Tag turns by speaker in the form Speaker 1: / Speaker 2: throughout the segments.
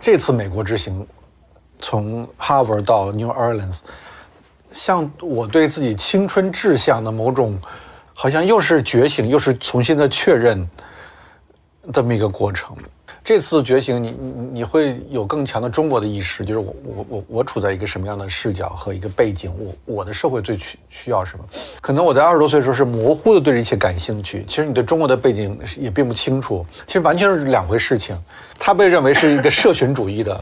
Speaker 1: 这次美国之行，从哈佛到 New Orleans， 像我对自己青春志向的某种，好像又是觉醒，又是重新的确认，这么一个过程。这次觉醒你会有更强的中国的意识，就是我处在一个什么样的视角和一个背景，我的社会最需要什么？可能我在20多岁的时候是模糊的对这一切感兴趣，其实你对中国的背景也并不清楚，其实完全是两回事情。他被认为是一个社群主义的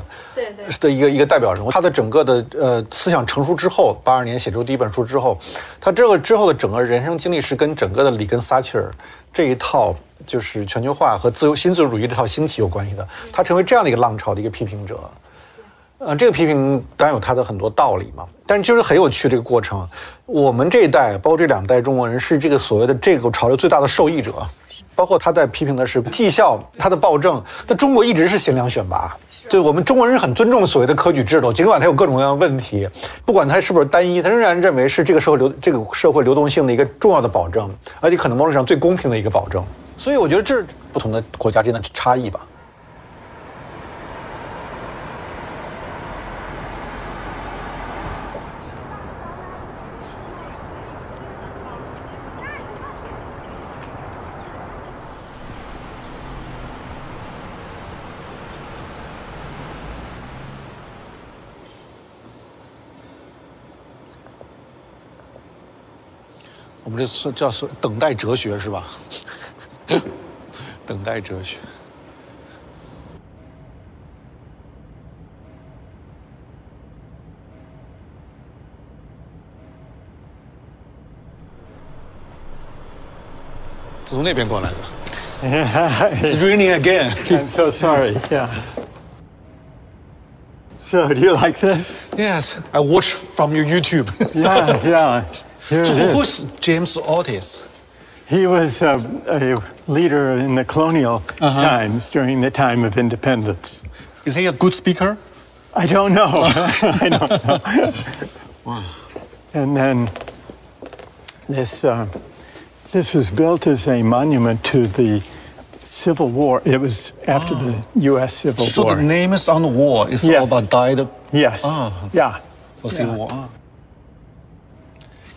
Speaker 1: 一个代表人物，他的整个的思想成熟之后，82年写出第一本书之后，他这个之后的整个人生经历是跟整个的里根撒切尔这一套就是全球化和新自由主义这套兴起有关系的，他成为这样的一个浪潮的一个批评者。这个批评当然有他的很多道理嘛，但是就是很有趣这个过程。我们这一代，包括这2代中国人，是这个所谓的这个潮流最大的受益者。包括他在批评的是绩效，他的暴政。那中国一直是贤良选拔，对我们中国人很尊重所谓的科举制度，尽管它有各种各样的问题，不管它是不是单一，他仍然认为是这个社会流动性的一个重要的保证，而且可能某种程度上最公平的一个保证。所以我觉得这是不同的国家之间的差异吧。我们这叫等待哲学是吧？等待哲学。从那边过来的。It's raining again.
Speaker 2: I'm so sorry. Yeah. So, do you like this?
Speaker 1: Yes, I watch from your YouTube.
Speaker 2: Yeah.
Speaker 1: Who's James Otis?
Speaker 2: He was a leader in the colonial times during the time of independence.
Speaker 1: Is he a good speaker?
Speaker 2: I don't know. I don't know.
Speaker 1: Wow.
Speaker 2: And then this was built as a monument to the Civil War. It was after the U.S. Civil War.
Speaker 1: So the name is on the wall. It's all about died.
Speaker 2: Yes. Yeah.
Speaker 1: For Civil War.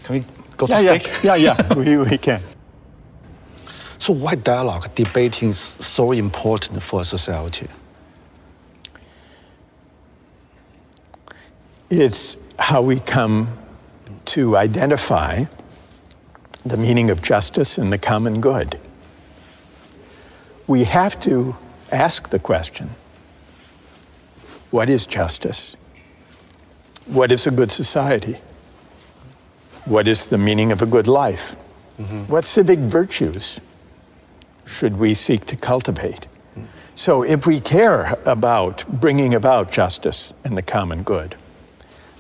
Speaker 1: Can we go to
Speaker 2: speak? Yeah. We can.
Speaker 1: So why dialogue, debating is so important for society?
Speaker 2: It's how we come to identify the meaning of justice and the common good. We have to ask the question, what is justice? What is a good society? What is the meaning of a good life? What civic virtues should we seek to cultivate? So if we care about bringing about justice and the common good,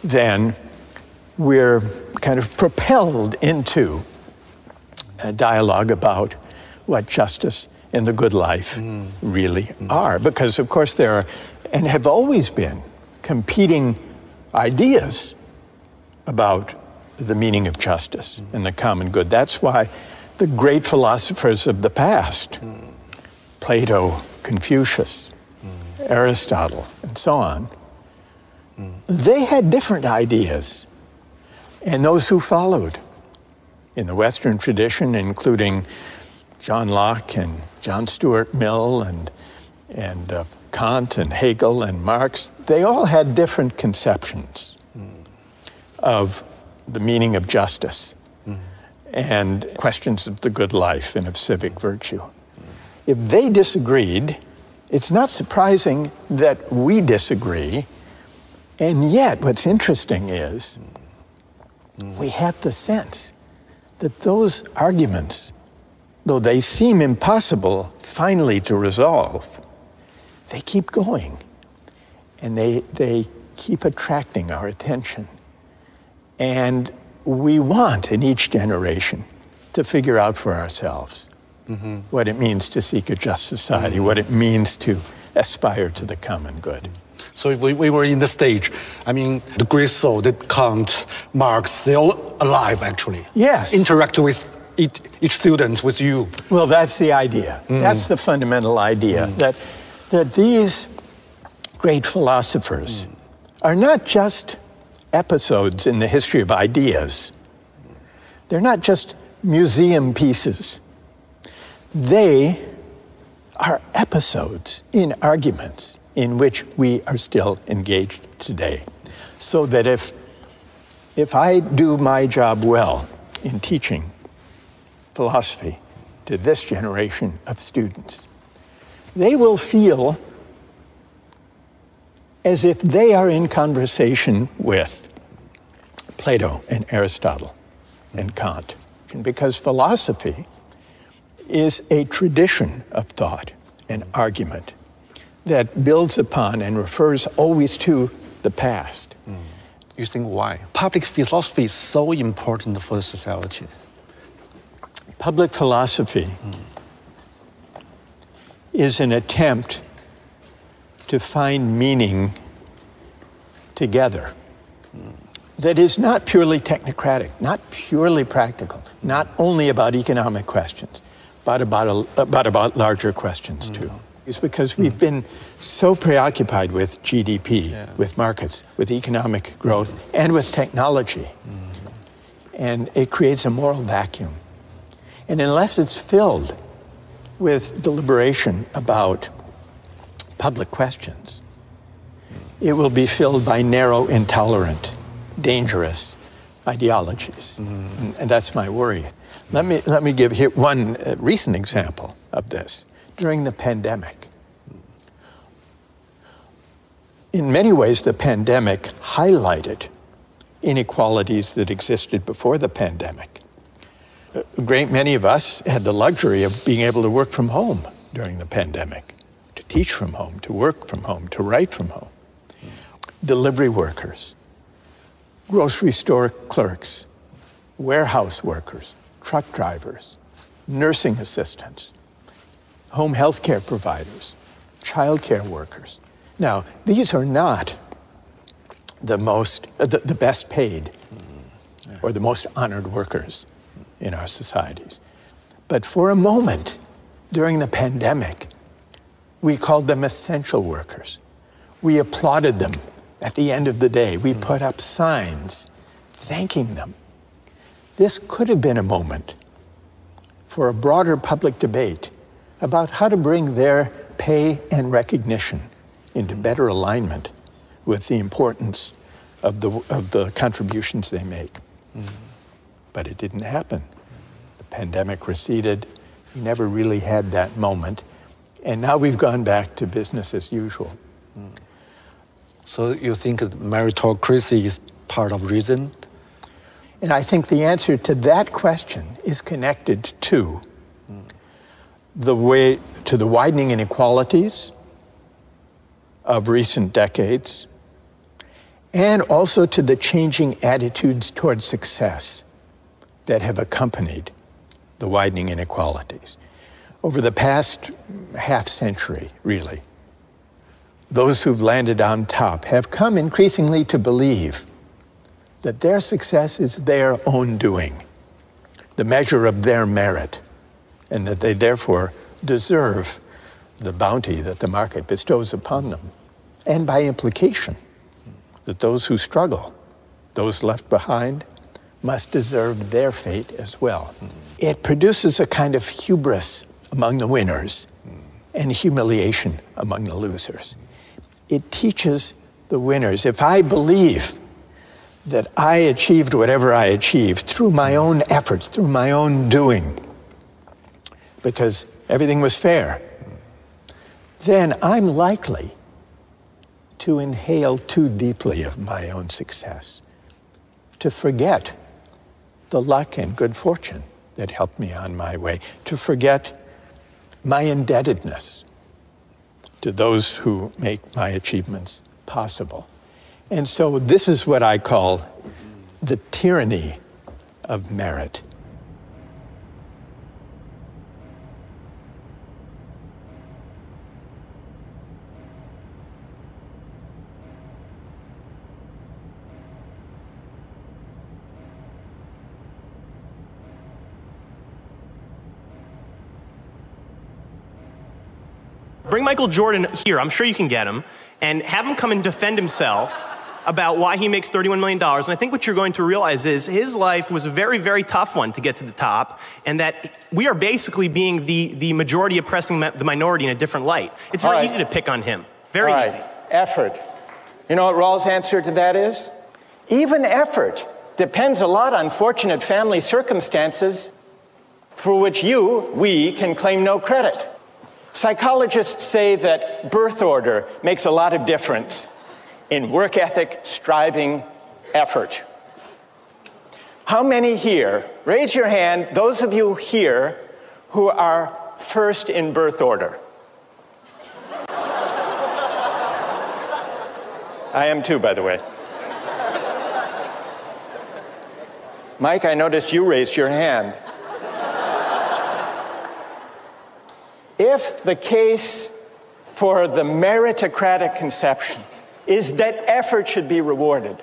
Speaker 2: then we're kind of propelled into a dialogue about what justice and the good life really are. Because, of course, there are, and have always been, competing ideas about the meaning of justice and the common good. That's why the great philosophers of the past, Plato, Confucius, Aristotle, and so on, they had different ideas. And those who followed in the Western tradition, including John Locke and John Stuart Mill and Kant and Hegel and Marx, they all had different conceptions of the meaning of justice and questions of the good life and of civic virtue. If they disagreed, it's not surprising that we disagree. And yet, what's interesting is we have the sense that those arguments, though they seem impossible finally to resolve, they keep going. And they keep attracting our attention. And we want in each generation to figure out for ourselves what it means to seek a just society, what it means to aspire to the common good.
Speaker 1: So if we were in the stage, I mean, the great soul, the Kant, Marx, they're all alive, actually.
Speaker 2: Yes.
Speaker 1: Interact with each student, with you.
Speaker 2: Well, that's the idea. That's the fundamental idea, that these great philosophers are not just episodes in the history of ideas. They're not just museum pieces. They are episodes in arguments in which we are still engaged today. So that if I do my job well in teaching philosophy to this generation of students, they will feel as if they are in conversation with Plato and Aristotle and Kant. Because philosophy is a tradition of thought and argument that builds upon and refers always to the past.
Speaker 1: You think why? Public philosophy is so important for society.
Speaker 2: Public philosophy is an attempt to find meaning together that is not purely technocratic, not purely practical, not only about economic questions, but about larger questions too. It's because we've been so preoccupied with GDP, with markets, with economic growth, and with technology. And it creates a moral vacuum. And unless it's filled with deliberation about public questions, it will be filled by narrow, intolerant, dangerous ideologies. And that's my worry. Let me give here one recent example of this. During the pandemic, in many ways, the pandemic highlighted inequalities that existed before the pandemic. A great many of us had the luxury of being able to work from home during the pandemic, to teach from home, to work from home, to write from home. Delivery workers, grocery store clerks, warehouse workers, truck drivers, nursing assistants, home health care providers, child care workers. Now, these are not the best paid or the most honored workers in our societies. But for a moment during the pandemic, we called them essential workers. We applauded them at the end of the day. We put up signs thanking them. This could have been a moment for a broader public debate about how to bring their pay and recognition into better alignment with the importance of the contributions they make. But it didn't happen. The pandemic receded. We never really had that moment. And now we've gone back to business as usual.
Speaker 1: So you think meritocracy is part of reason?
Speaker 2: And I think the answer to that question is connected to the widening inequalities of recent decades, and also to the changing attitudes towards success that have accompanied the widening inequalities. Over the past half century, really, those who've landed on top have come increasingly to believe that their success is their own doing, the measure of their merit, and that they therefore deserve the bounty that the market bestows upon them. And by implication, that those who struggle, those left behind, must deserve their fate as well. It produces a kind of hubris among the winners and humiliation among the losers. It teaches the winners, if I believe that I achieved whatever I achieved through my own efforts, through my own doing, because everything was fair, then I'm likely to inhale too deeply of my own success, to forget the luck and good fortune that helped me on my way, to forget my indebtedness to those who make my achievements possible. And so this is what I call the tyranny of merit.
Speaker 3: bring Michael Jordan here, I'm sure you can get him, and have him come and defend himself about why he makes $31 million. And I think what you're going to realize is his life was a very, very tough one to get to the top, and that we are basically being the majority oppressing the minority in a different light. It's very easy to pick on him. Very easy.
Speaker 2: Effort. You know what Rawls' answer to that is? Even effort depends a lot on fortunate family circumstances for which we can claim no credit. Psychologists say that birth order makes a lot of difference in work ethic, striving, effort. How many here, raise your hand, those of you here who are first in birth order? I am too, by the way. Mike, I noticed you raised your hand. If the case for the meritocratic conception is that effort should be rewarded,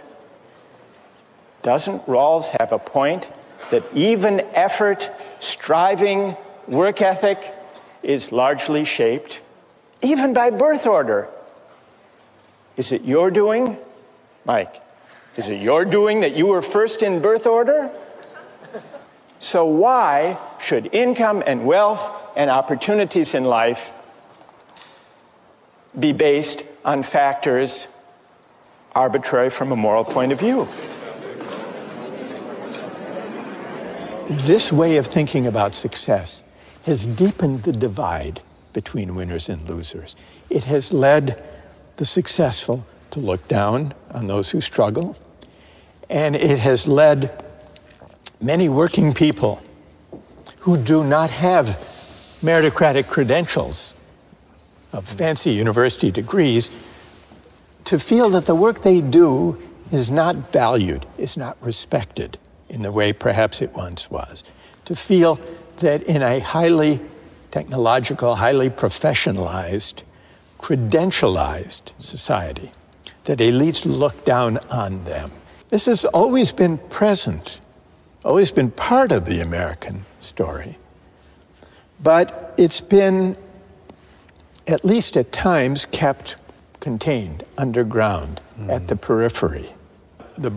Speaker 2: doesn't Rawls have a point that even effort, striving, work ethic is largely shaped, even by birth order? Is it your doing, Mike? Is it your doing that you were first in birth order? So why should income and wealth and opportunities in life be based on factors arbitrary from a moral point of view? This way of thinking about success has deepened the divide between winners and losers. It has led the successful to look down on those who struggle, and it has led many working people who do not have meritocratic credentials of fancy university degrees to feel that the work they do is not valued, is not respected in the way perhaps it once was. To feel that in a highly technological, highly professionalized, credentialized society, that elites look down on them. This has always been present, always been part of the American story. But it's been, at least at times, kept contained, underground, at the periphery. The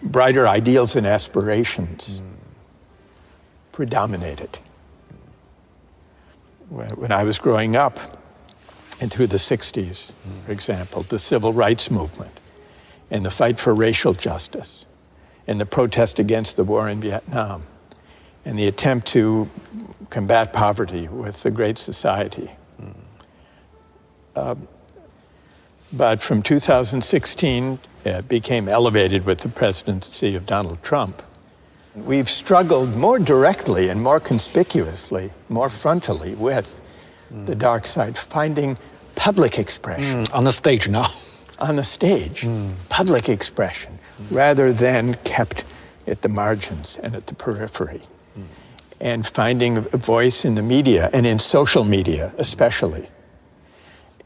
Speaker 2: brighter ideals and aspirations predominated. When I was growing up, and through the 60s, for example, the civil rights movement, and the fight for racial justice, and the protest against the war in Vietnam, and the attempt to combat poverty with the Great Society. But from 2016, it became elevated with the presidency of Donald Trump. We've struggled more directly and more conspicuously, more frontally with the dark side, finding public expression.
Speaker 1: On the stage now.
Speaker 2: On the stage, public expression, rather than kept at the margins and at the periphery. And finding a voice in the media, and in social media especially.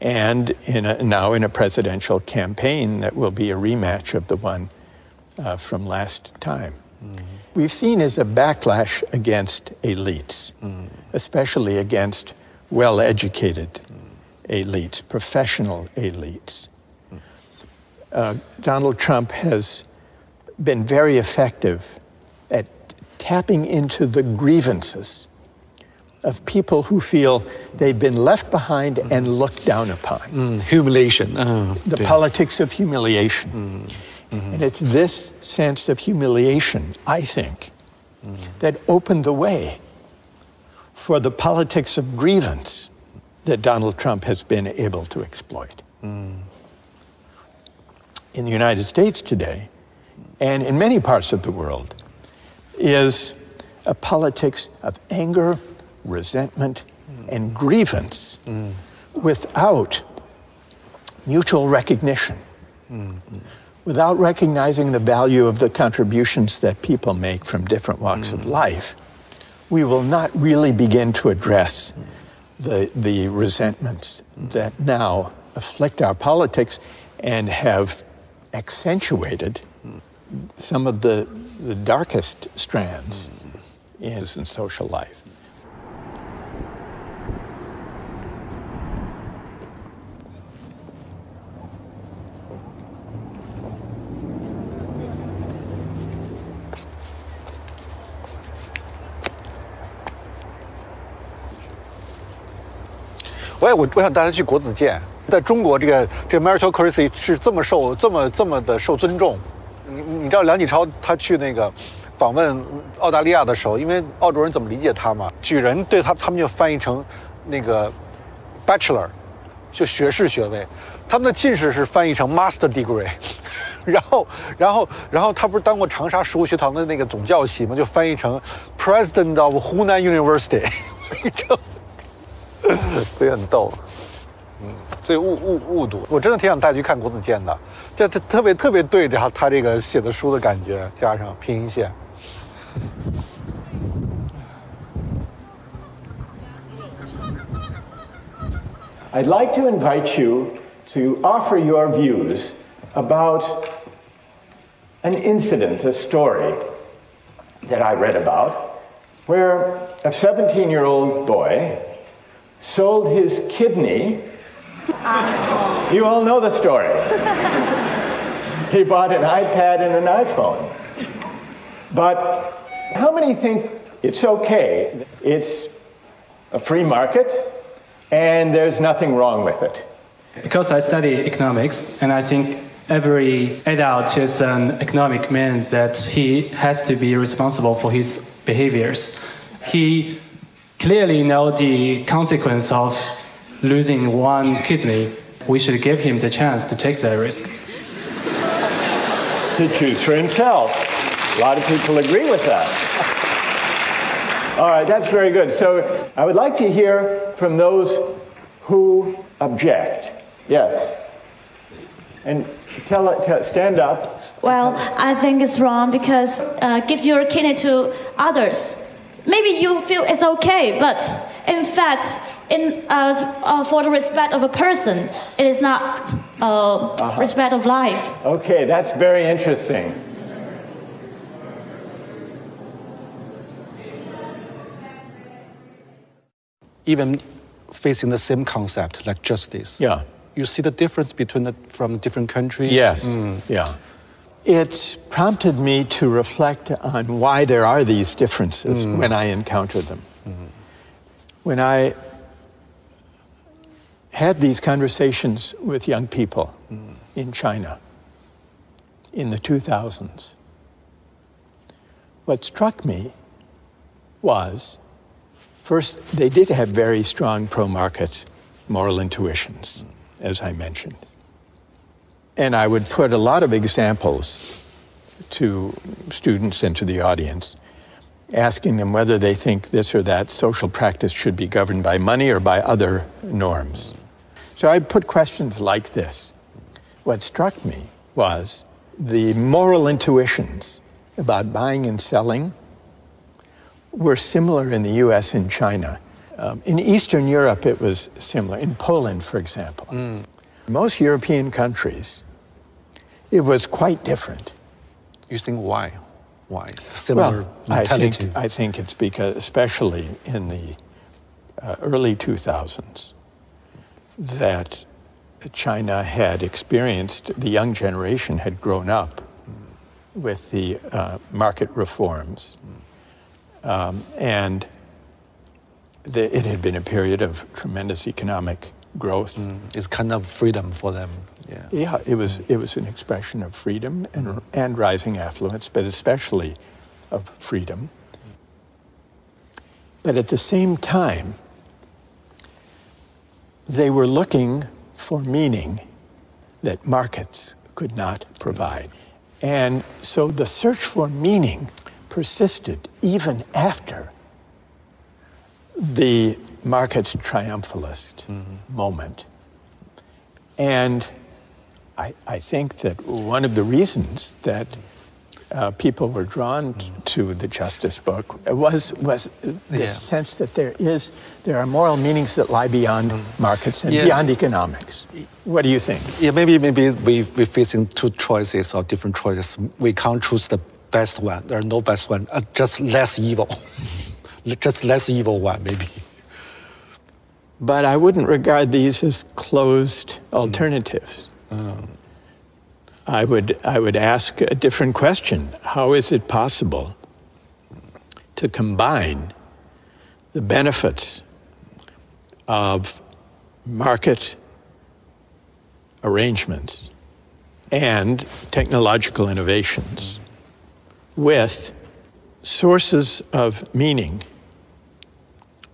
Speaker 2: And now in a presidential campaign that will be a rematch of the one from last time. We've seen as a backlash against elites, especially against well-educated elites, professional elites. Donald Trump has been very effective at tapping into the grievances of people who feel they've been left behind and looked down upon.
Speaker 1: Humiliation.
Speaker 2: The politics of humiliation. And it's this sense of humiliation, I think, that opened the way for the politics of grievance that Donald Trump has been able to exploit. In the United States today, and in many parts of the world, is a politics of anger, resentment, and grievance without mutual recognition, without recognizing the value of the contributions that people make from different walks of life. We will not really begin to address the resentments that now afflict our politics and have accentuated some of the darkest strands in social life.
Speaker 1: 我想大家去国子监，在中国这个 meritocracy 是这么的受尊重。你知道梁启超他去那个访问澳大利亚的时候，因为澳洲人怎么理解他嘛？举人对他们就翻译成那个 bachelor， 就学士学位，他们的进士是翻译成 master degree。然后他不是当过长沙实物学堂的那个总教习吗？就翻译成 President of Hunan University， 所以很逗。所以误读，我真的挺想带去看国子监的，这特别对着他这个写的书的感觉，加上拼音线。
Speaker 2: I'd like to invite you to offer your views about an incident, a story that I read about, where a 17-year-old boy sold his kidney. You all know the story. He bought an iPad and an iPhone. But how many think it's okay? It's a free market, and there's nothing wrong with it.
Speaker 4: Because I study economics, and I think every adult is an economic man that he has to be responsible for his behaviors. He clearly knows the consequence of losing one kidney. We should give him the chance to take that risk.
Speaker 2: To choose for himself. A lot of people agree with that. All right, that's very good. So I would like to hear from those who object. Yes. And stand up.
Speaker 5: Well, I think it's wrong because give your kidney to others. Maybe you feel it's okay, but in fact, for the respect of a person, it is not respect of life.
Speaker 2: Okay, that's very interesting.
Speaker 1: Even facing the same concept like justice.
Speaker 2: Yeah.
Speaker 1: You see the difference from different countries?
Speaker 2: Yes, yeah. It's prompted me to reflect on why there are these differences when I encounter them. When I had these conversations with young people in China in the 2000s, what struck me was, first, they did have very strong pro-market moral intuitions, as I mentioned. And I would put a lot of examples to students and to the audience, asking them whether they think this or that social practice should be governed by money or by other norms. So I put questions like this. What struck me was the moral intuitions about buying and selling were similar in the US and China. In Eastern Europe, it was similar. In Poland, for example. Most European countries, it was quite different.
Speaker 1: You think why? Why? Similar mentality?
Speaker 2: I think it's because, especially in the early 2000s, that China had experienced, the young generation had grown up with the market reforms. And it had been a period of tremendous economic growth.
Speaker 1: It's kind of freedom for them.
Speaker 2: Yeah, it was an expression of freedom and rising affluence, but especially of freedom. But at the same time, they were looking for meaning that markets could not provide. And so the search for meaning persisted even after the market triumphalist moment. And I think that one of the reasons that people were drawn to the Justice book was this sense that there are moral meanings that lie beyond markets and beyond economics. What do you think?
Speaker 1: Yeah, maybe we're facing two choices or different choices. We can't choose the best one. There are no best one. Just less evil. Just less evil one, maybe.
Speaker 2: But I wouldn't regard these as closed alternatives. I would ask a different question. How is it possible to combine the benefits of market arrangements and technological innovations with sources of meaning,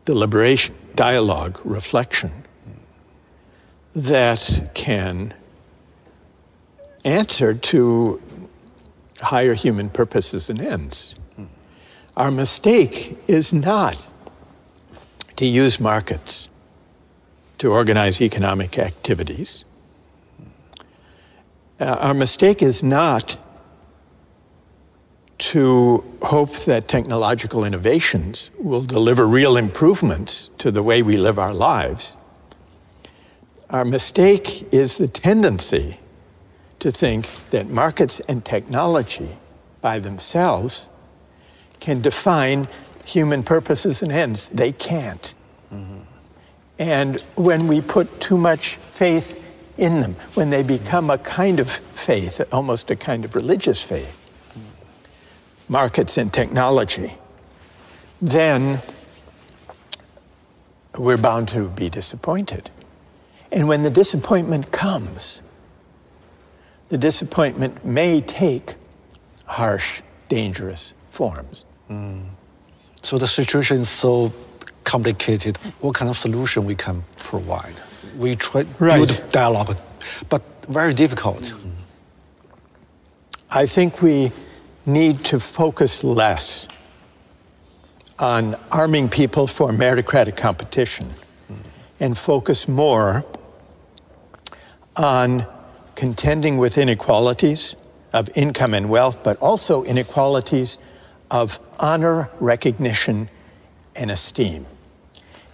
Speaker 2: deliberation, dialogue, reflection that can answer to higher human purposes and ends. Our mistake is not to use markets to organize economic activities. Our mistake is not to hope that technological innovations will deliver real improvements to the way we live our lives. Our mistake is the tendency to think that markets and technology by themselves can define human purposes and ends. They can't. And when we put too much faith in them, when they become a kind of faith, almost a kind of religious faith, markets and technology, then we're bound to be disappointed. And when the disappointment comes, the disappointment may take harsh, dangerous forms.
Speaker 1: So the situation is so complicated. What kind of solution we can provide? We try to build dialogue, but very difficult.
Speaker 2: I think we need to focus less on arming people for meritocratic competition and focus more on contending with inequalities of income and wealth, but also inequalities of honor, recognition, and esteem.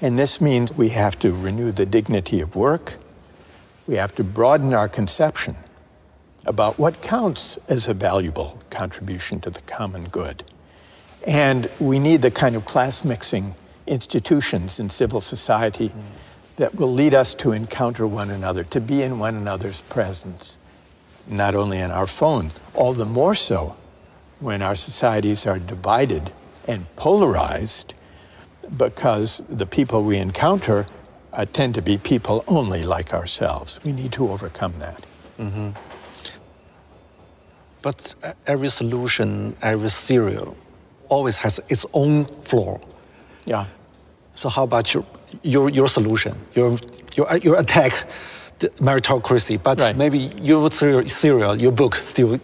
Speaker 2: And this means we have to renew the dignity of work. We have to broaden our conception about what counts as a valuable contribution to the common good. And we need the kind of class-mixing institutions in civil society that will lead us to encounter one another, to be in one another's presence, not only on our phones, all the more so when our societies are divided and polarized, because the people we encounter tend to be people only like ourselves. We need to overcome that.
Speaker 1: But every solution, every theory always has its own flaw.
Speaker 2: Yeah.
Speaker 1: So how about your solution? Your attack the meritocracy, but maybe your theory, your book still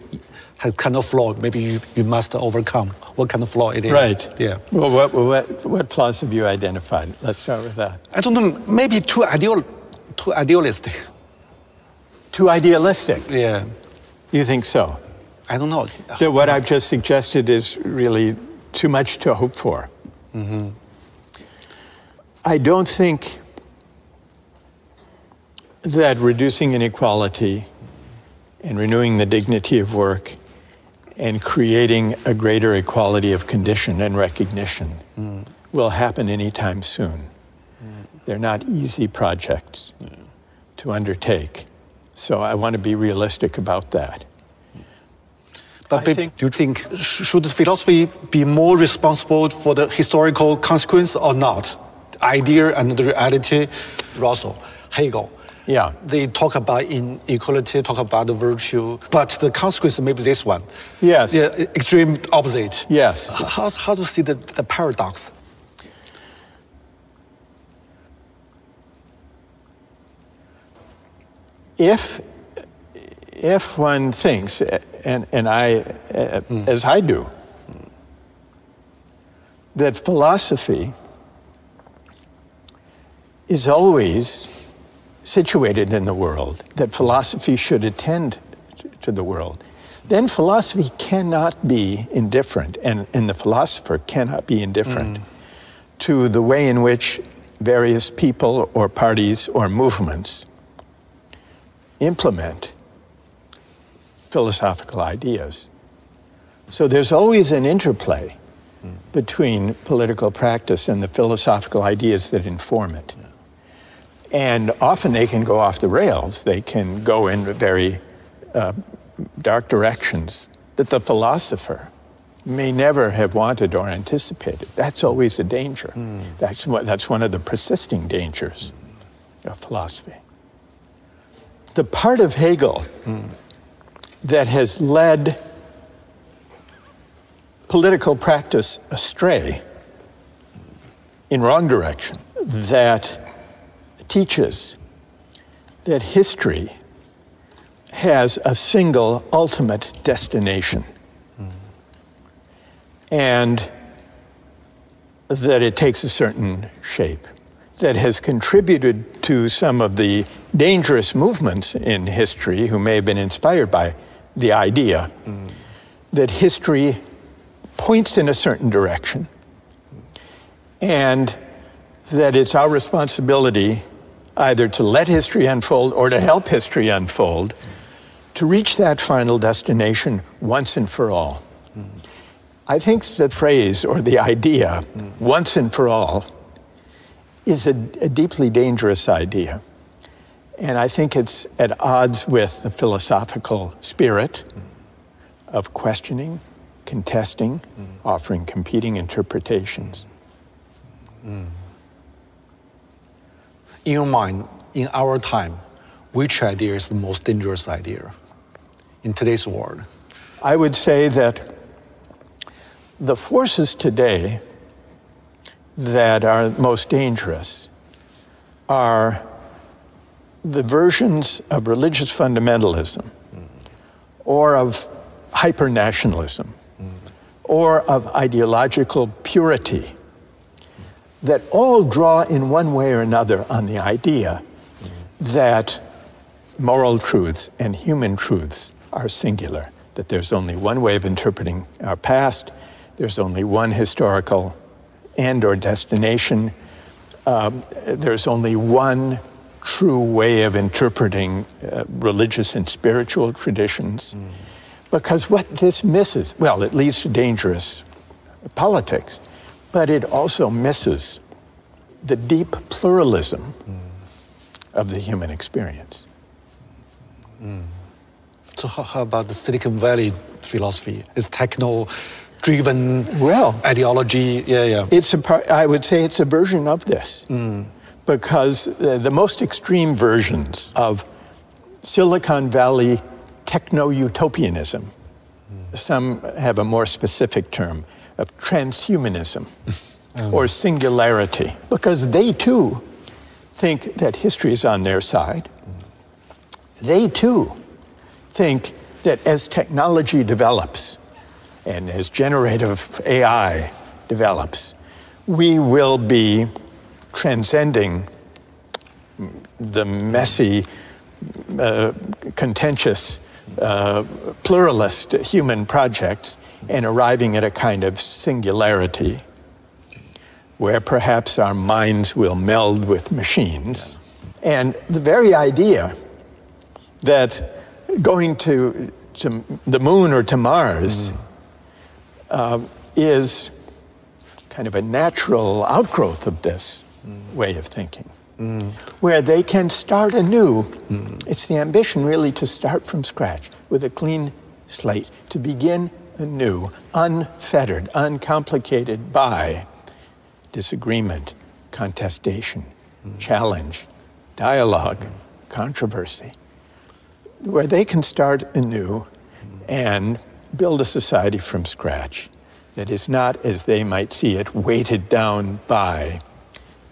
Speaker 1: has kind of flaw. Maybe you must overcome what kind of flaw it is.
Speaker 2: Right.
Speaker 1: Yeah.
Speaker 2: Well, what flaws have you identified? Let's start with that.
Speaker 1: I don't know. Maybe too idealistic.
Speaker 2: Too idealistic?
Speaker 1: Yeah.
Speaker 2: You think so?
Speaker 1: I don't know.
Speaker 2: That what I've just suggested is really too much to hope for. I don't think that reducing inequality and renewing the dignity of work and creating a greater equality of condition and recognition will happen anytime soon. They're not easy projects to undertake. So I want to be realistic about that.
Speaker 1: But do you think, should philosophy be more responsible for the historical consequence or not? The idea and the reality, Russell, Hegel.
Speaker 2: Yeah.
Speaker 1: They talk about inequality, talk about the virtue, but the consequence may be this one.
Speaker 2: Yes.
Speaker 1: Yeah, extreme opposite.
Speaker 2: Yes.
Speaker 1: How to see the paradox?
Speaker 2: If one thinks, and I, as I do, that philosophy is always situated in the world, that philosophy should attend to the world, then philosophy cannot be indifferent, and the philosopher cannot be indifferent to the way in which various people or parties or movements implement philosophical ideas. So there's always an interplay between political practice and the philosophical ideas that inform it. And often they can go off the rails. They can go in very dark directions that the philosopher may never have wanted or anticipated. That's always a danger. That's one of the persisting dangers of philosophy. The part of Hegel that has led political practice astray in wrong direction, that teaches that history has a single ultimate destination, and that it takes a certain shape, that has contributed to some of the dangerous movements in history who may have been inspired by the idea that history points in a certain direction, and that it's our responsibility either to let history unfold or to help history unfold to reach that final destination once and for all. I think the phrase or the idea, once and for all, is a deeply dangerous idea. And I think it's at odds with the philosophical spirit of questioning, contesting, offering competing interpretations.
Speaker 1: In your mind, in our time, which idea is the most dangerous idea in today's world?
Speaker 2: I would say that the forces today that are most dangerous are the versions of religious fundamentalism or of hyper-nationalism or of ideological purity that all draw in one way or another on the idea that moral truths and human truths are singular, that there's only one way of interpreting our past, there's only one historical end or destination, there's only one true way of interpreting religious and spiritual traditions. Because what this misses, well, it leads to dangerous politics, but it also misses the deep pluralism of the human experience.
Speaker 1: So how about the Silicon Valley philosophy? It's techno-driven ideology.
Speaker 2: I would say it's a version of this. Because the most extreme versions of Silicon Valley techno-utopianism, some have a more specific term of transhumanism or singularity, because they too think that history is on their side. They too think that as technology develops and as generative AI develops, we will be transcending the messy, contentious, pluralist human projects and arriving at a kind of singularity where perhaps our minds will meld with machines. And the very idea that going to the moon or to Mars is kind of a natural outgrowth of this way of thinking, where they can start anew. It's the ambition really to start from scratch with a clean slate, to begin anew, unfettered, uncomplicated by disagreement, contestation, challenge, dialogue, controversy, where they can start anew and build a society from scratch that is not, as they might see it, weighted down by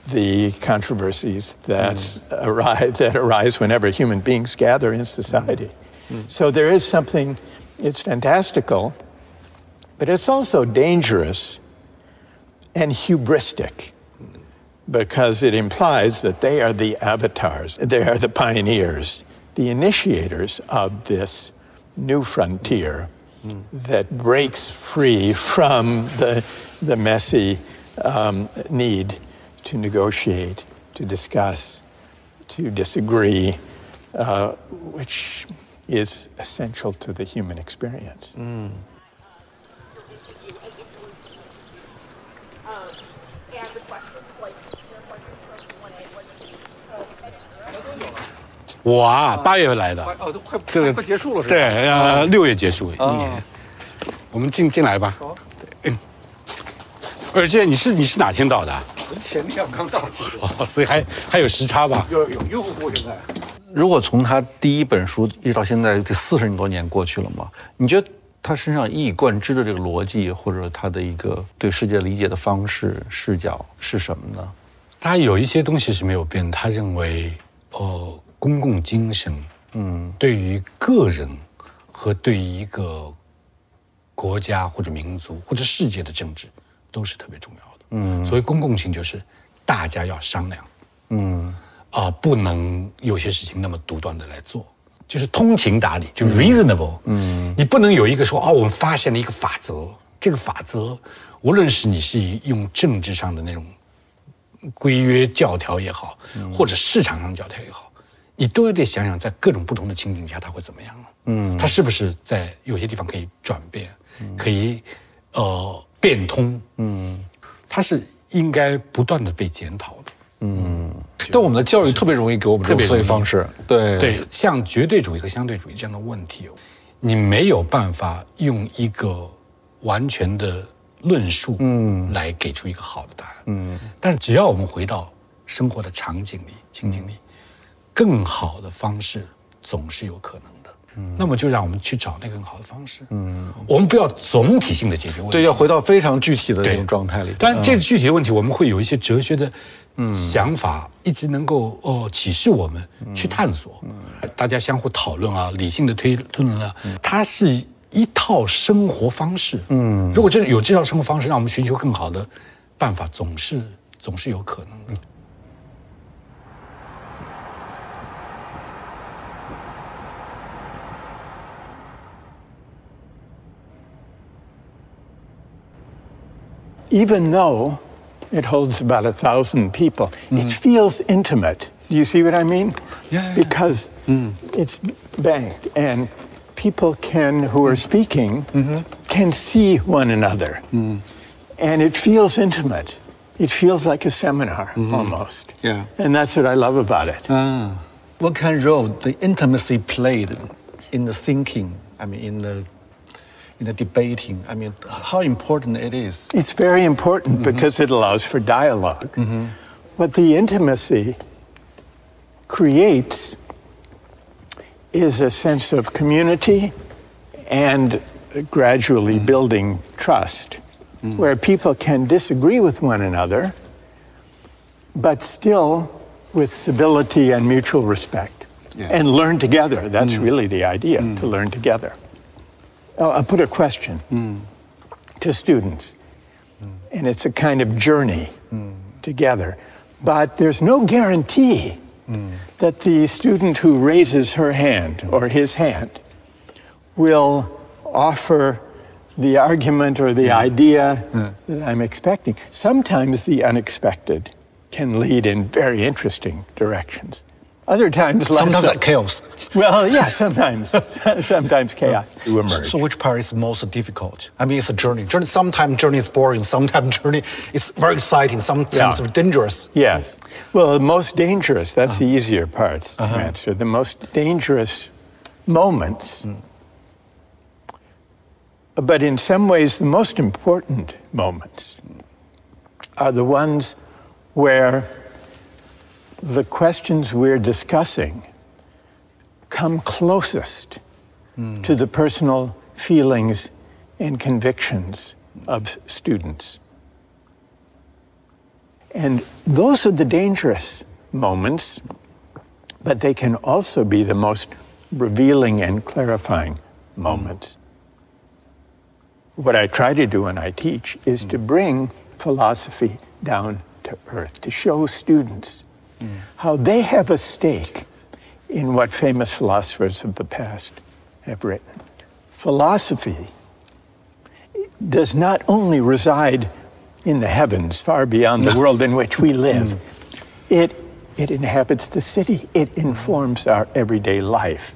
Speaker 2: the controversies that arise whenever human beings gather in society. So there is something, it's fantastical, but it's also dangerous and hubristic, because it implies that they are the avatars, they are the pioneers, the initiators of this new frontier that breaks free from the messy need to negotiate, to discuss, to disagree, which is essential to the human experience.
Speaker 6: 我啊，8月来的，
Speaker 1: 哦，都快结束了是吧？
Speaker 6: 对，6月结束一年。我们进来吧。而且你是哪天到的？
Speaker 1: 前天刚到齐，
Speaker 6: 所以还有时差吧？
Speaker 1: 有用户现在。如果从他第一本书一直到现在，这40多年过去了嘛，你觉得他身上一以贯之的这个逻辑，或者他的一个对世界理解的方式、视角是什么呢？
Speaker 6: 他有一些东西是没有变，他认为，公共精神，对于个人和对于一个国家或者民族或者世界的政治都是特别重要的。所以公共性就是大家要商量，不能有些事情那么独断的来做，就是通情达理，就是 reasonable。你不能有一个说我们发现了一个法则，这个法则无论是你是用政治上的那种规约教条也好，或者市场上教条也好，你都要得想想在各种不同的情景下它会怎么样。它是不是在有些地方可以转变，可以变通。它是应该不断的被检讨的。
Speaker 1: 但我们的教育特别容易给我们这种思维方式。
Speaker 6: 对，像绝对主义和相对主义这样的问题，你没有办法用一个完全的论述来给出一个好的答案。但是只要我们回到生活的场景里、情景里，更好的方式总是有可能的。那么就让我们去找那个更好的方式。我们不要总体性的解决问题，
Speaker 1: 对，要回到非常具体的那种状态里。
Speaker 6: 当然，这个具体的问题，我们会有一些哲学的想法，一直能够启示我们去探索。大家相互讨论啊，理性的推论啊，它是一套生活方式。如果真的有这套生活方式，让我们寻求更好的办法，总是有可能的。
Speaker 2: Even though it holds about 1,000 people, it feels intimate. Do you see what I mean?
Speaker 1: Yeah.
Speaker 2: Because it's banked, and people who are speaking can see one another. And it feels intimate. It feels like a seminar, almost.
Speaker 1: Yeah.
Speaker 2: And that's what I love about it.
Speaker 1: What kind of role the intimacy played in the thinking? I mean, in the debating. I mean, how important it is.
Speaker 2: It's very important because it allows for dialogue. What the intimacy creates is a sense of community and gradually building trust, where people can disagree with one another, but still with civility and mutual respect, and learn together. That's really the idea, to learn together. I'll put a question to students, and it's a kind of journey together. But there's no guarantee that the student who raises her hand or his hand will offer the argument or the idea that I'm expecting. Sometimes the unexpected can lead in very interesting directions. Other times, less
Speaker 1: Sometimes
Speaker 2: so.
Speaker 1: like chaos.
Speaker 2: Well, yeah, sometimes chaos to emerge.
Speaker 1: So which part is most difficult? I mean, it's a journey. Sometimes journey is boring. Sometimes journey is very exciting. Sometimes dangerous.
Speaker 2: Yes. Well, the most dangerous, that's the easier part to answer. The most dangerous moments, but in some ways the most important moments, are the ones where the questions we're discussing come closest to the personal feelings and convictions of students. And those are the dangerous moments, but they can also be the most revealing and clarifying moments. What I try to do when I teach is to bring philosophy down to earth, to show students how they have a stake in what famous philosophers of the past have written. Philosophy does not only reside in the heavens, far beyond the world in which we live. It inhabits the city. It informs our everyday life.